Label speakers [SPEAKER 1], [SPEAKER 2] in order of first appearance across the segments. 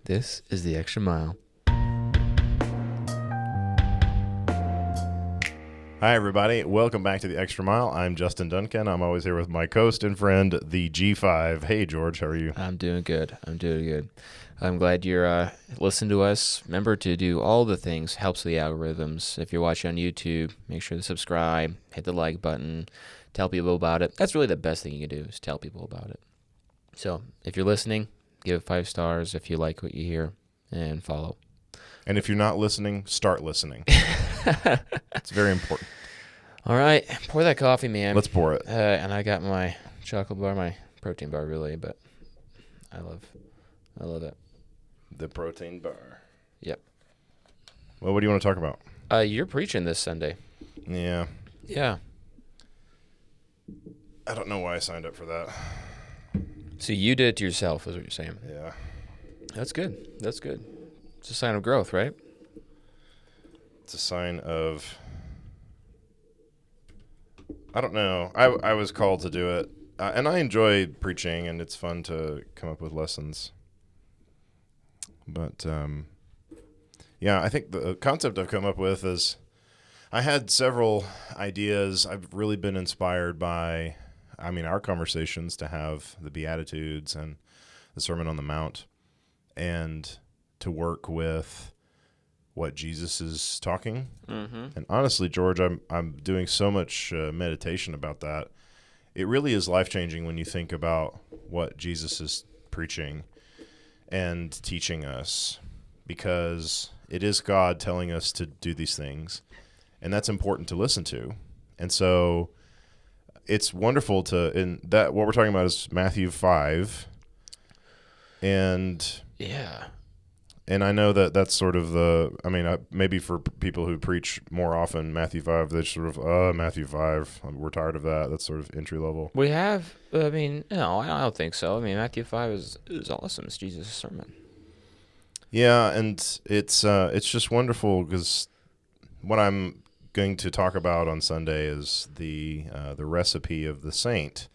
[SPEAKER 1] This is The Extra Mile.
[SPEAKER 2] Hi, everybody. Welcome back to The Extra Mile. I'm Justin Duncan. I'm always here with my co-host and friend, the G5. Hey, George. How are you?
[SPEAKER 1] I'm doing good. I'm glad you're listening to us. Remember to do all the things. Helps the algorithms. If you're watching on YouTube, make sure to subscribe, hit the like button, tell people about it. That's really the best thing you can do is tell people about it. So if you're listening, give it 5 stars if you like what you hear, and follow.
[SPEAKER 2] And if you're not listening, start listening. It's very important.
[SPEAKER 1] All right, pour that coffee, man.
[SPEAKER 2] Let's pour it.
[SPEAKER 1] And I got my chocolate bar, my protein bar, really, but I love it.
[SPEAKER 2] The protein bar.
[SPEAKER 1] Yep.
[SPEAKER 2] Well, what do you want to talk about?
[SPEAKER 1] You're preaching this Sunday.
[SPEAKER 2] Yeah.
[SPEAKER 1] Yeah.
[SPEAKER 2] I don't know why I signed up for that.
[SPEAKER 1] So you did it to yourself, is what you're saying.
[SPEAKER 2] Yeah.
[SPEAKER 1] That's good. It's a sign of growth, right?
[SPEAKER 2] It's a sign of... I don't know. I was called to do it. And I enjoy preaching, and it's fun to come up with lessons. But, yeah, I think the concept I've come up with is I had several ideas. I've really been inspired by, our conversations to have the Beatitudes and the Sermon on the Mount and to work with what Jesus is talking. Mm-hmm. And honestly, George, I'm doing so much meditation about that. It really is life-changing when you think about what Jesus is preaching and teaching us, because it is God telling us to do these things, and that's important to listen to. And so it's wonderful what we're talking about is Matthew 5, and
[SPEAKER 1] yeah.
[SPEAKER 2] And I know that's sort of maybe for people who preach more often, Matthew 5, they sort of, Matthew 5, we're tired of that. That's sort of entry level.
[SPEAKER 1] We have, no, I don't think so. Matthew 5 is awesome. It's Jesus' sermon.
[SPEAKER 2] Yeah, and it's just wonderful because what I'm going to talk about on Sunday is the recipe of the saint.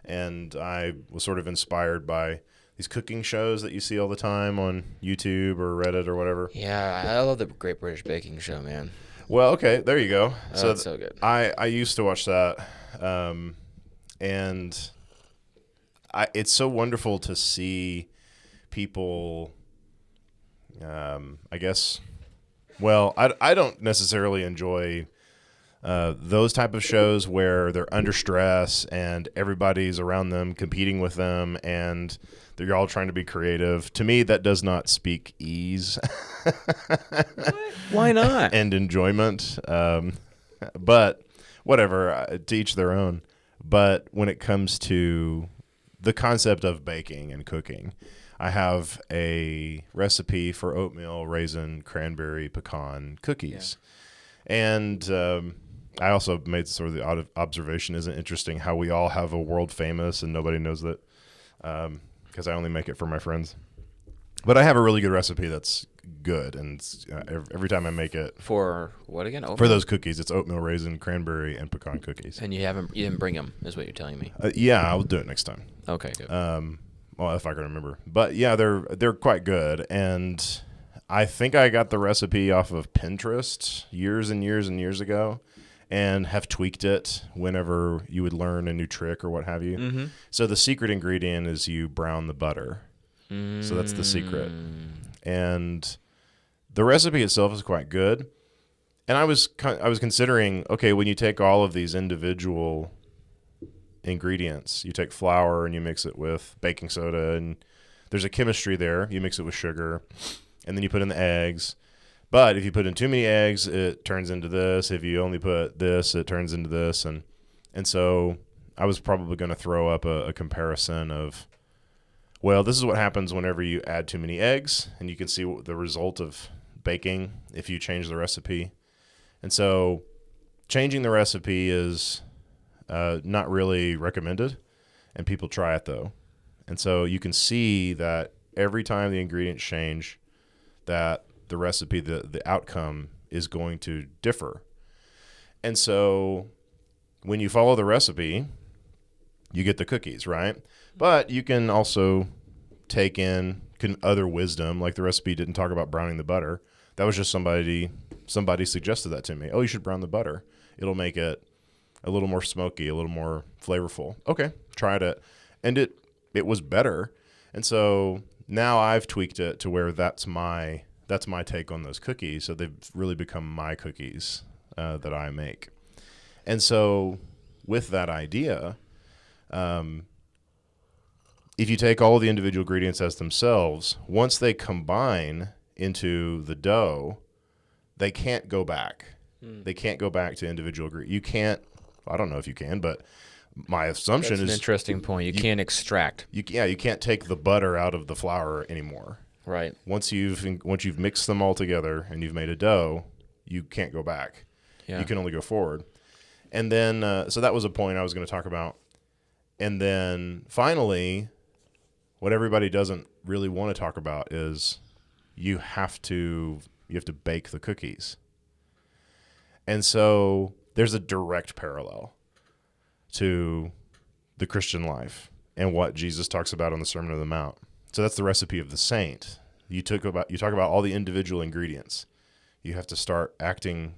[SPEAKER 2] And I was sort of inspired by these cooking shows that you see all the time on YouTube or Reddit or whatever.
[SPEAKER 1] Yeah, I love the Great British Baking Show, man.
[SPEAKER 2] Well, okay, there you go.
[SPEAKER 1] Oh, that's so good.
[SPEAKER 2] I used to watch that, and it's so wonderful to see people, I guess, well, I don't necessarily enjoy those type of shows where they're under stress and everybody's around them competing with them and they're all trying to be creative. To me, that does not speak ease.
[SPEAKER 1] Why not?
[SPEAKER 2] And enjoyment. But whatever, to each their own. But when it comes to the concept of baking and cooking, I have a recipe for oatmeal, raisin, cranberry, pecan cookies. Yeah. And I also made sort of the observation, isn't it interesting how we all have a world famous and nobody knows that, because I only make it for my friends. But I have a really good recipe that's good, and every time I make it.
[SPEAKER 1] For what again? Oatmeal?
[SPEAKER 2] For those cookies, it's oatmeal, raisin, cranberry, and pecan cookies.
[SPEAKER 1] And you didn't bring them, is what you're telling me.
[SPEAKER 2] Yeah, I'll do it next time.
[SPEAKER 1] Okay, good.
[SPEAKER 2] Well, if I can remember. But yeah, they're quite good, and I think I got the recipe off of Pinterest years and years and years ago, and have tweaked it whenever you would learn a new trick or what have you. Mm-hmm. So the secret ingredient is you brown the butter. So that's the secret. And the recipe itself is quite good. And I was considering, okay, when you take all of these individual ingredients, you take flour and you mix it with baking soda, and there's a chemistry there. You mix it with sugar, and then you put in the eggs. But if you put in too many eggs, it turns into this. If you only put this, it turns into this. And so I was probably going to throw up a comparison of, well, this is what happens whenever you add too many eggs, and you can see the result of baking if you change the recipe. And so changing the recipe is not really recommended, and people try it, though. And so you can see that every time the ingredients change, that the recipe, the outcome is going to differ. And so when you follow the recipe, you get the cookies, right? But you can also take in other wisdom. Like the recipe didn't talk about browning the butter. That was just somebody suggested that to me. Oh, you should brown the butter. It'll make it a little more smoky, a little more flavorful. Okay, tried it, and it was better. And so now I've tweaked it to where that's my take on those cookies. So they've really become my cookies that I make. And so with that idea, if you take all the individual ingredients as themselves, once they combine into the dough, they can't go back. They can't go back to individual ingredients. You can't, I don't know if you can, but my assumption
[SPEAKER 1] That's
[SPEAKER 2] is
[SPEAKER 1] an interesting point. You can't extract.
[SPEAKER 2] you can't take the butter out of the flour anymore.
[SPEAKER 1] Right.
[SPEAKER 2] Once you've mixed them all together and you've made a dough, you can't go back.
[SPEAKER 1] Yeah.
[SPEAKER 2] You can only go forward. And then, so that was a point I was going to talk about. And then finally, what everybody doesn't really want to talk about is you have to bake the cookies. And so there's a direct parallel to the Christian life and what Jesus talks about on the Sermon on the Mount. So that's the recipe of the saint. You talk about all the individual ingredients. You have to start acting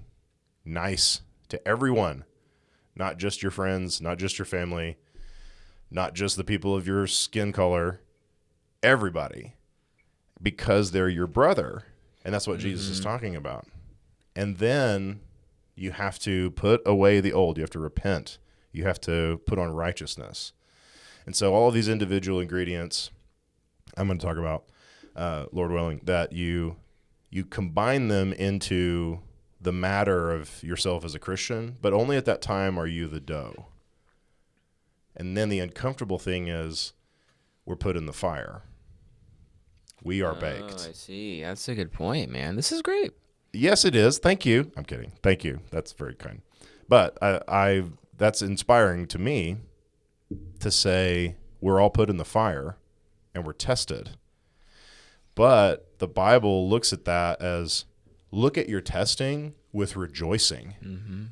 [SPEAKER 2] nice to everyone, not just your friends, not just your family, not just the people of your skin color, everybody, because they're your brother. And that's what Jesus is talking about. And then you have to put away the old. You have to repent. You have to put on righteousness. And so all of these individual ingredients, I'm going to talk about, Lord willing, that you combine them into the matter of yourself as a Christian, but only at that time are you the dough. And then the uncomfortable thing is we're put in the fire. We are baked.
[SPEAKER 1] Oh, I see. That's a good point, man. This is great.
[SPEAKER 2] Yes, it is. Thank you. I'm kidding. Thank you. That's very kind. But I that's inspiring to me to say we're all put in the fire and we're tested. But the Bible looks at that as look at your testing with rejoicing,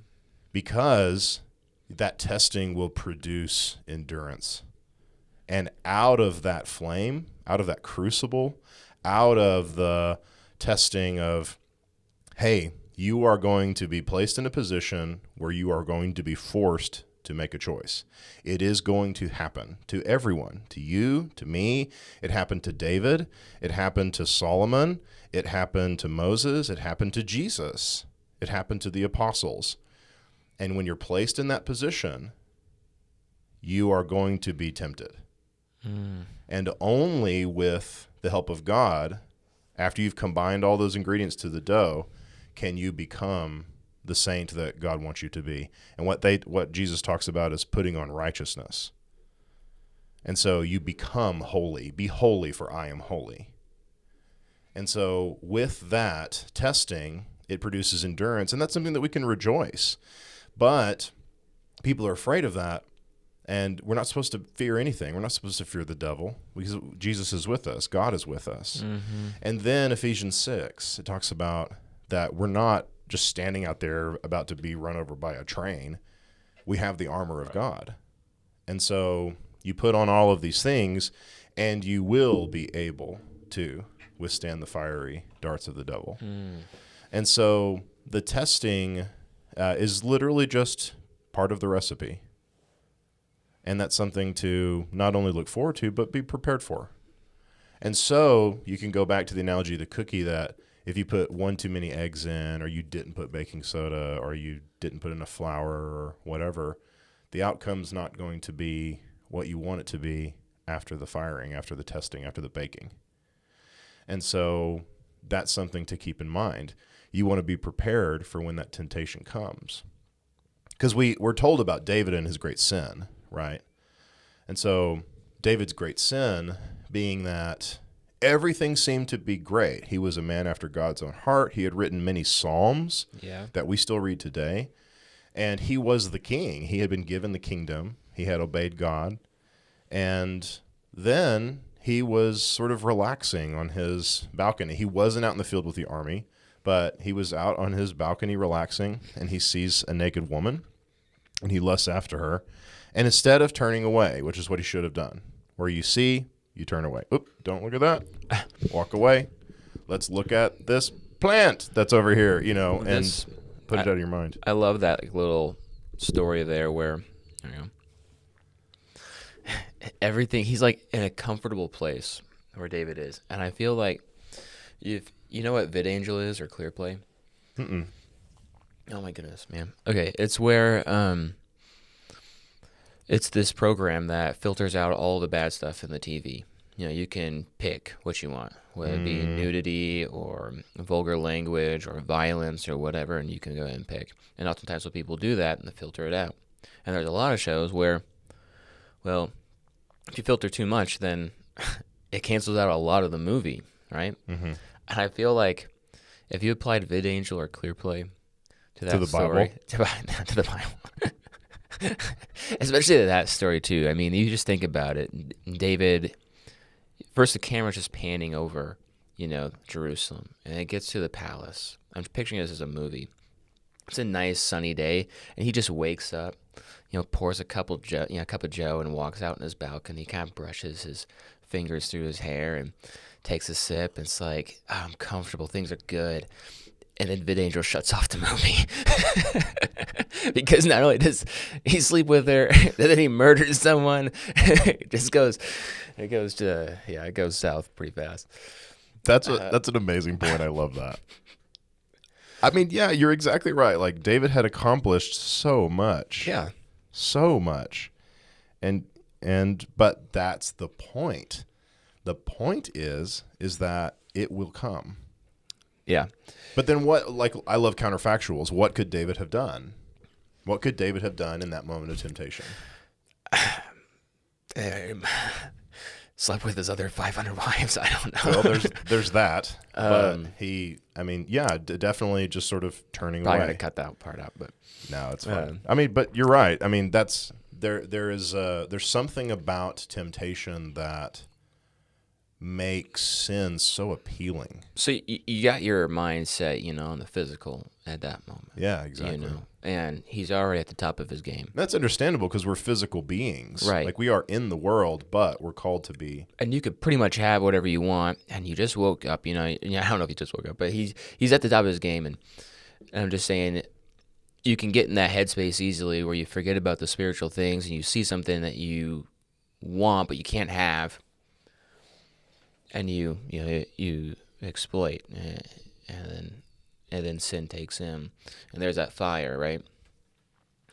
[SPEAKER 2] because that testing will produce endurance. And out of that flame, out of that crucible, out of the testing of, hey, you are going to be placed in a position where you are going to be forced to make a choice. It is going to happen to everyone, to you, to me. It happened to David. It happened to Solomon. It happened to Moses. It happened to Jesus. It happened to the apostles. And when you're placed in that position, you are going to be tempted. And only with the help of God, after you've combined all those ingredients to the dough, can you become the saint that God wants you to be. And what Jesus talks about is putting on righteousness. And so you become holy. Be holy, for I am holy. And so with that testing, it produces endurance, and that's something that we can rejoice. But people are afraid of that, and we're not supposed to fear anything. We're not supposed to fear the devil, because Jesus is with us. God is with us. Mm-hmm. And then Ephesians 6, it talks about that we're not just standing out there about to be run over by a train. We have the armor of God. And so you put on all of these things, and you will be able to withstand the fiery darts of the devil. And so the testing is literally just part of the recipe. And that's something to not only look forward to, but be prepared for. And so you can go back to the analogy of the cookie, that if you put one too many eggs in, or you didn't put baking soda, or you didn't put enough flour, or whatever, the outcome's not going to be what you want it to be after the firing, after the testing, after the baking. And so that's something to keep in mind. You want to be prepared for when that temptation comes. Because we're told about David and his great sin, right? And so David's great sin being that everything seemed to be great. He was a man after God's own heart. He had written many psalms that we still read today. And he was the king. He had been given the kingdom. He had obeyed God. And then he was sort of relaxing on his balcony. He wasn't out in the field with the army, but he was out on his balcony relaxing, and he sees a naked woman, and he lusts after her. And instead of turning away, which is what he should have done, where you see, You turn away. Oop, don't look at that. Walk away. Let's look at this plant that's over here, and
[SPEAKER 1] This,
[SPEAKER 2] put it
[SPEAKER 1] I,
[SPEAKER 2] out of your mind.
[SPEAKER 1] I love that little story there where, everything, he's like in a comfortable place where David is. And I feel like if you know what VidAngel is or ClearPlay?
[SPEAKER 2] Mm-mm.
[SPEAKER 1] Oh my goodness, man. Okay, it's where it's this program that filters out all the bad stuff in the TV. You can pick what you want, whether it be nudity or vulgar language or violence or whatever, and you can go ahead and pick. And oftentimes when people do that, and they filter it out. And there's a lot of shows where, well, if you filter too much, then it cancels out a lot of the movie, right?
[SPEAKER 2] Mm-hmm.
[SPEAKER 1] And I feel like if you applied VidAngel or ClearPlay to that
[SPEAKER 2] To the
[SPEAKER 1] story,
[SPEAKER 2] Bible?
[SPEAKER 1] to the Bible, especially to that story too. I mean, you just think about it. David, first the camera's just panning over, Jerusalem, and it gets to the palace. I'm picturing this as a movie. It's a nice sunny day, and he just wakes up, pours a cup of Joe, and walks out in his balcony. Kind of brushes his fingers through his hair and takes a sip. And it's like, I'm comfortable. Things are good. And then VidAngel shuts off the movie because not only does he sleep with her, then he murders someone. It goes south pretty fast.
[SPEAKER 2] That's an amazing point. I love that. I mean, yeah, you're exactly right. Like David had accomplished so much.
[SPEAKER 1] Yeah.
[SPEAKER 2] So much. But that's the point. The point is that it will come.
[SPEAKER 1] Yeah.
[SPEAKER 2] But then what, like, I love counterfactuals. What could David have done? What could David have done in that moment of temptation?
[SPEAKER 1] Slept with his other 500 wives. I don't know.
[SPEAKER 2] Well, there's that. But definitely just sort of turning away.
[SPEAKER 1] Probably got to cut that part out, but
[SPEAKER 2] no, it's fine. I mean, but you're right. I mean, there's something about temptation that makes sin so appealing.
[SPEAKER 1] So you got your mind set, on the physical at that moment.
[SPEAKER 2] Yeah, exactly.
[SPEAKER 1] And he's already at the top of his game.
[SPEAKER 2] That's understandable because we're physical beings.
[SPEAKER 1] Right.
[SPEAKER 2] Like we are in the world, but we're called to be.
[SPEAKER 1] And you could pretty much have whatever you want, and you just woke up, I don't know if he just woke up, but he's at the top of his game, and I'm just saying you can get in that headspace easily where you forget about the spiritual things and you see something that you want but you can't have, and you exploit, and then sin takes him, and there's that fire, right?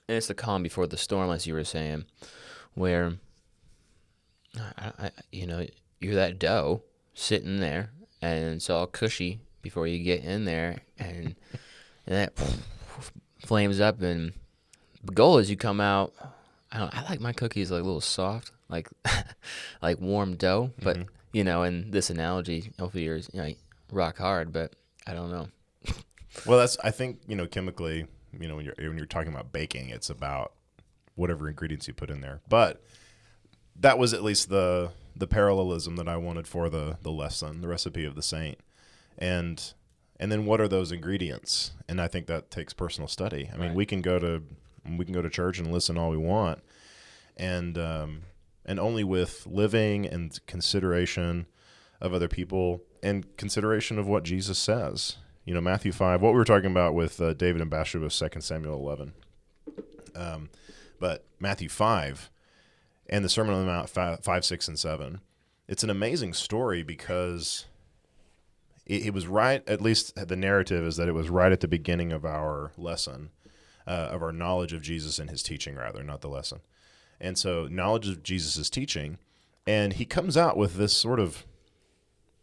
[SPEAKER 1] And it's the calm before the storm, as you were saying, where you're that dough sitting there, and it's all cushy before you get in there, and that flames up, and the goal is you come out. I like my cookies like a little soft, like like warm dough, but in this analogy, hopefully yours, rock hard, but I don't know.
[SPEAKER 2] Well, I think, chemically, when you're talking about baking, it's about whatever ingredients you put in there. But that was at least the parallelism that I wanted for the lesson, the recipe of the saint. And then what are those ingredients? And I think that takes personal study. I mean, we can go to church and listen all we want, and only with living and consideration of other people and consideration of what Jesus says. Matthew 5, what we were talking about with David and Bathsheba was 2 Samuel 11. But Matthew 5 and the Sermon on the Mount 5, 6, and 7, it's an amazing story because it was right, at least the narrative is that it was right at the beginning of our lesson, of our knowledge of Jesus and his teaching, rather, not the lesson. And so knowledge of Jesus' teaching, and he comes out with this sort of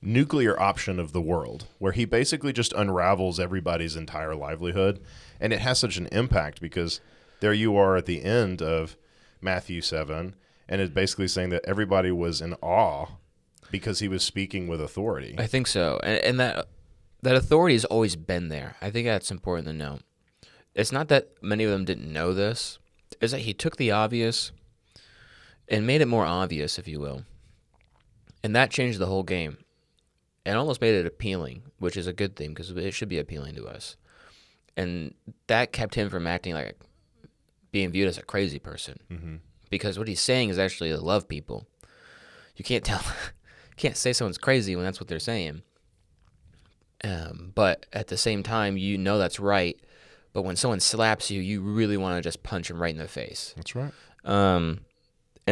[SPEAKER 2] nuclear option of the world where he basically just unravels everybody's entire livelihood. And it has such an impact because there you are at the end of Matthew 7, and it's basically saying that everybody was in awe because he was speaking with authority.
[SPEAKER 1] I think so. And that authority has always been there. I think that's important to know. It's not that many of them didn't know this. It's that he took the obvious and made it more obvious, if you will. And that changed the whole game. And almost made it appealing, which is a good thing because it should be appealing to us. And that kept him from acting like being viewed as a crazy person.
[SPEAKER 2] Mm-hmm.
[SPEAKER 1] Because what he's saying is actually to love people. You can't tell, can't say someone's crazy when that's what they're saying. But at the same time, you know that's right. But when someone slaps you, you really want to just punch him right in the face.
[SPEAKER 2] That's right.
[SPEAKER 1] And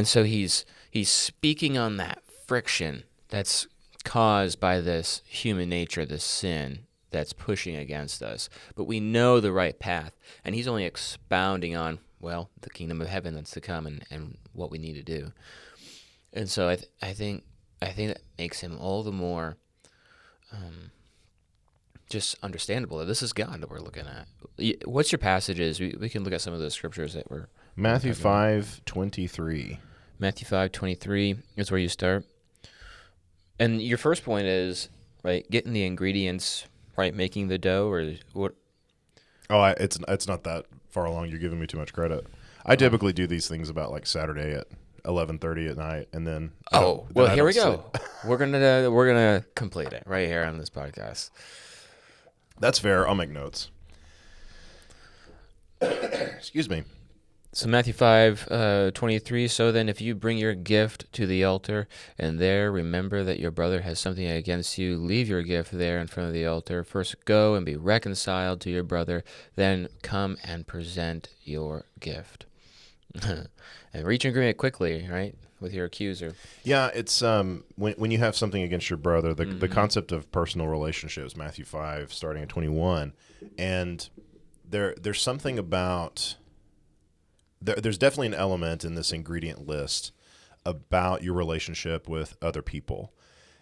[SPEAKER 1] so he's speaking on that friction that's caused by this human nature, this sin that's pushing against us. But we know the right path, and he's only expounding on, well, the kingdom of heaven that's to come and what we need to do. And so I think that makes him all the more just understandable that this is God that we're looking at. What's your passages? We can look at some of the scriptures that were
[SPEAKER 2] Matthew 5:23.
[SPEAKER 1] Matthew 5:23 is where you start. And your first point is, right, getting the ingredients, right, making the dough, or what?
[SPEAKER 2] Oh, it's not that far along. You're giving me too much credit. I typically do these things about like Saturday at 11:30 at night, and then
[SPEAKER 1] here we go. We're gonna complete it right here on this podcast.
[SPEAKER 2] That's fair. I'll make notes. Excuse me.
[SPEAKER 1] So Matthew 5:23. So then, if you bring your gift to the altar, and there remember that your brother has something against you, leave your gift there in front of the altar. First go and be reconciled to your brother, then come and present your gift. And reach an agreement quickly, right, with your accuser.
[SPEAKER 2] Yeah, it's when you have something against your brother, the concept of personal relationships, Matthew 5, starting at 21, and there's something about there's definitely an element in this ingredient list about your relationship with other people.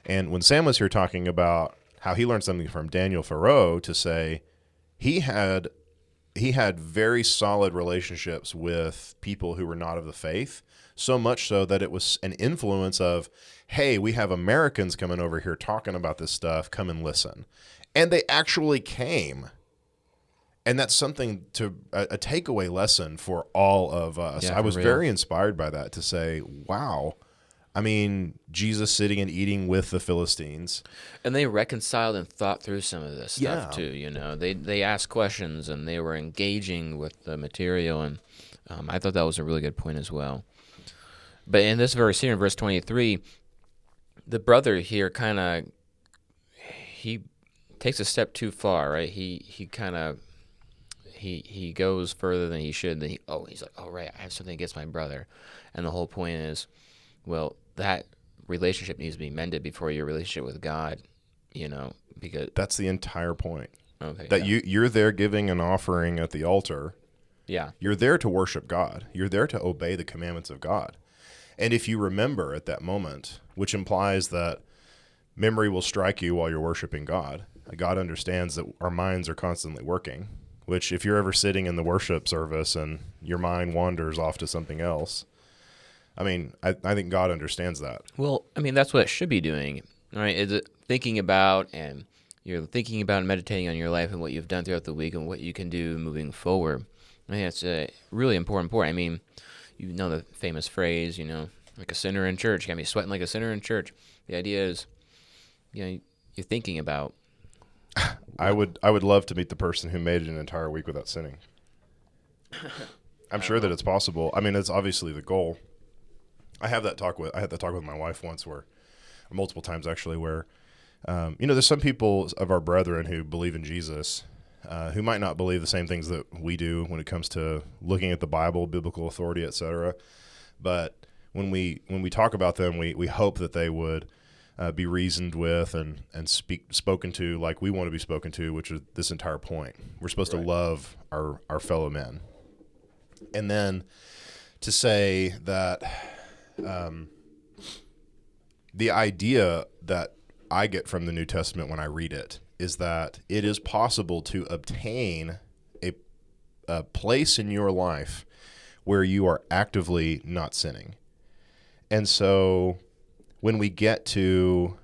[SPEAKER 2] And when Sam was here talking about how he learned something from Daniel Thoreau to say he had very solid relationships with people who were not of the faith, so much so that it was an influence of, hey, we have Americans coming over here talking about this stuff, come and listen. And they actually came. And that's something a takeaway lesson for all of us.
[SPEAKER 1] Yeah,
[SPEAKER 2] I was
[SPEAKER 1] for real.
[SPEAKER 2] very inspired by that to say, wow, I mean, Jesus sitting and eating with the Philistines.
[SPEAKER 1] And they reconciled and thought through some of this stuff
[SPEAKER 2] Yeah.
[SPEAKER 1] too. You know, they asked questions and they were engaging with the material, and I thought that was a really good point as well. But in this verse here, in verse 23, the brother here he takes a step too far, right? He goes further than he should. Then he's like, oh right, I have something against my brother, and the whole point is, well, that relationship needs to be mended before your relationship with God, you know, because
[SPEAKER 2] That's the entire point.
[SPEAKER 1] okay,
[SPEAKER 2] That
[SPEAKER 1] yeah.
[SPEAKER 2] you're there giving an offering at the altar.
[SPEAKER 1] Yeah.
[SPEAKER 2] You're there to worship God. You're there to obey the commandments of God. And if you remember at that moment, which implies that memory will strike you while you're worshiping God, God understands that our minds are constantly working, which if you're ever sitting in the worship service and your mind wanders off to something else, I mean, I think God understands that.
[SPEAKER 1] Well, I mean, that's what it should be doing, right? Is it thinking about, and you're thinking about and meditating on your life and what you've done throughout the week and what you can do moving forward. I think that's a really important point. I mean, you know the famous phrase, you know, like a sinner in church. You got me sweating like a sinner in church. The idea is, you know, you're thinking about.
[SPEAKER 2] I would love to meet the person who made it an entire week without sinning. I'm sure that it's possible. I mean, it's obviously the goal. I had that talk with my wife once, or multiple times actually, where there's some people of our brethren who believe in Jesus, who might not believe the same things that we do when it comes to looking at the Bible, biblical authority, etc. But when we talk about them, we hope that they would be reasoned with and spoken to like we want to be spoken to, which is this entire point. We're supposed to love our fellow men. And then to say that the idea that I get from the New Testament when I read it is that it is possible to obtain a place in your life where you are actively not sinning. And so when we get to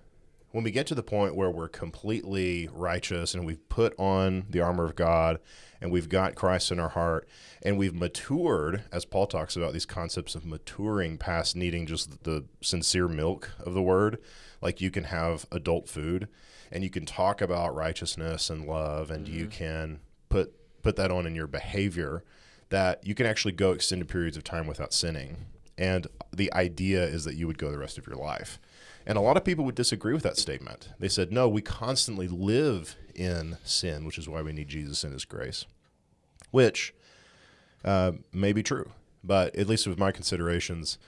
[SPEAKER 2] the point where we're completely righteous and we've put on the armor of God and we've got Christ in our heart and we've matured, as Paul talks about these concepts of maturing past needing just the sincere milk of the word, like you can have adult food and you can talk about righteousness and love and you can put that on in your behavior, that you can actually go extended periods of time without sinning. And the idea is that you would go the rest of your life. And a lot of people would disagree with that statement. They said, no, we constantly live in sin, which is why we need Jesus and his grace, which may be true. But at least with my considerations,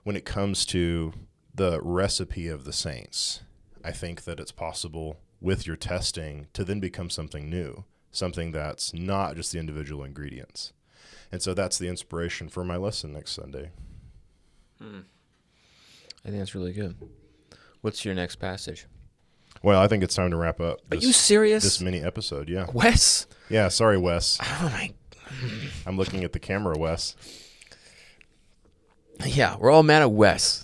[SPEAKER 2] when it comes to the recipe of the saints, I think that it's possible with your testing to then become something new, something that's not just the individual ingredients. And so that's the inspiration for my lesson next Sunday.
[SPEAKER 1] I think that's really good. What's your next passage?
[SPEAKER 2] Well, I think it's time to wrap up.
[SPEAKER 1] Are you serious?
[SPEAKER 2] This mini episode, yeah.
[SPEAKER 1] Wes?
[SPEAKER 2] Yeah, sorry, Wes.
[SPEAKER 1] Oh, my.
[SPEAKER 2] I'm looking at the camera, Wes.
[SPEAKER 1] Yeah, we're all mad at Wes.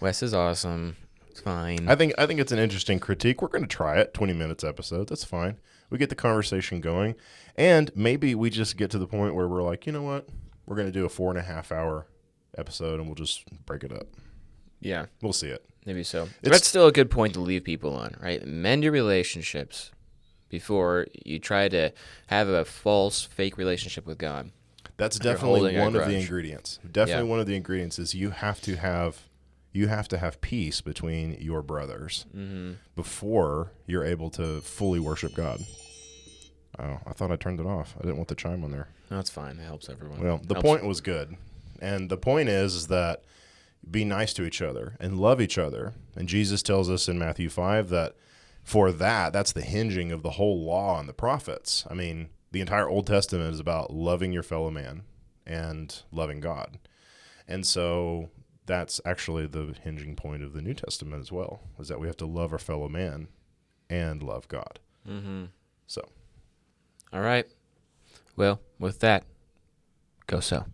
[SPEAKER 1] Wes is awesome. It's fine.
[SPEAKER 2] I think it's an interesting critique. We're going to try it, 20 minutes episode. That's fine. We get the conversation going, and maybe we just get to the point where we're like, you know what? We're going to do a 4.5 hour episode, and we'll just break it up.
[SPEAKER 1] Yeah.
[SPEAKER 2] We'll see it.
[SPEAKER 1] Maybe so. That's still a good point to leave people on, right? Mend your relationships before you try to have a false, fake relationship with God.
[SPEAKER 2] That's definitely one of the
[SPEAKER 1] grudge.
[SPEAKER 2] ingredients. Definitely one of the ingredients is you have to have peace between your brothers before you're able to fully worship God. Oh, I thought I turned it off. I didn't want the chime on there.
[SPEAKER 1] No, it's fine. It helps everyone.
[SPEAKER 2] Well, the point was good. And the point is that be nice to each other and love each other. And Jesus tells us in Matthew 5 that that's the hinging of the whole law and the prophets. I mean, the entire Old Testament is about loving your fellow man and loving God. And so that's actually the hinging point of the New Testament as well, is that we have to love our fellow man and love God. So.
[SPEAKER 1] All right. Well, with that, go so.